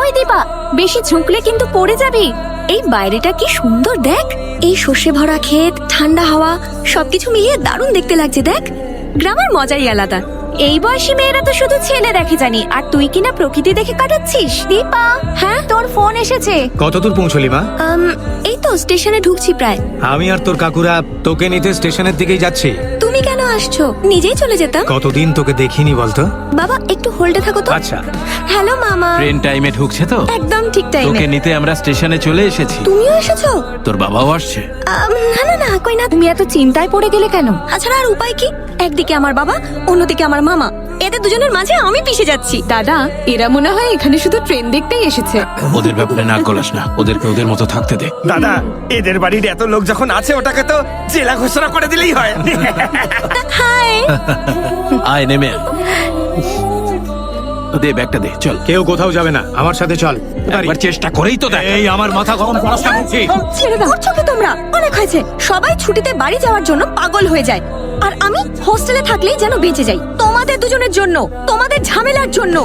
ওই দীপা, বেশি ঝুঁকলে কিন্তু পড়ে যাবি। এই বাইরেটা কি সুন্দর দেখ, এই সর্ষে ভরা ক্ষেত, ঠান্ডা হাওয়া, সবকিছু মিলিয়ে দারুণ দেখতে লাগছে। দেখ, গ্রামের মজাই আলাদা। এই বয়সী মেয়েরা তো শুধু ছেলে দেখে জানি, আর তুই কিনা প্রকৃতি দেখে কাটাচ্ছিস। দীপা, হ্যাঁ তোর ফোন এসেছে। কত দূর পৌঁছলি মা? এই তো স্টেশনে ঢুকছি প্রায়। আমি আর তোর কাকুরা তোকে নিতে স্টেশনের দিকেই যাচ্ছি। তুমি কেন আসছো? নিজেই চলে যেতাম। কতদিন তোকে দেখিনি বলতো। বাবা একটু হোল্ডে থাকো তো। আচ্ছা। হ্যালো মামা। ট্রেন টাইমে ঢুকছে তো? একদম ঠিক টাইমে। তোকে নিতে আমরা স্টেশনে চলে এসেছি। তুমিও এসেছো? তোর বাবাও আসছে। না না না, কই না। তুমি এত চিন্তায় পড়ে গেলে কেন? আচ্ছা, আর উপায় কি? একদিকে আমার বাবা, অন্যদিকে আমার মামা, এদের দুজনের মাঝে আমি পিষে যাচ্ছি। দাদা, এরা মনে হয় এখানে শুধু ট্রেন দেখতেই এসেছে। ওদের ব্যাপারে নাক গলাস না, ওদেরকে ওদের মতো থাকতে দে। দাদা, এদের বাড়ির এত লোক যখন আছে, ওটাকে তো জেলা ঘোষণা করে দিলেই হয়। হাই। আয় নেমে আয়। দে ব্যাগটা দে, চল। কেউ কোথাও যাবে না, আমার সাথে চল। একবার চেষ্টা করেই তো দেখ। এই আমার মাথা গরম করাস না বলছি। ছেড়ে দাও। করছো কি তোমরা? অনেক হয়েছে। সবাই ছুটিতে বাড়ি যাওয়ার জন্য পাগল হয়ে যায়, আর আমি হোস্টেলে থাকলেই যেন বেঁচে যাই। তোমাদের দুজনের জন্য, তোমাদের ঝামেলার জন্য।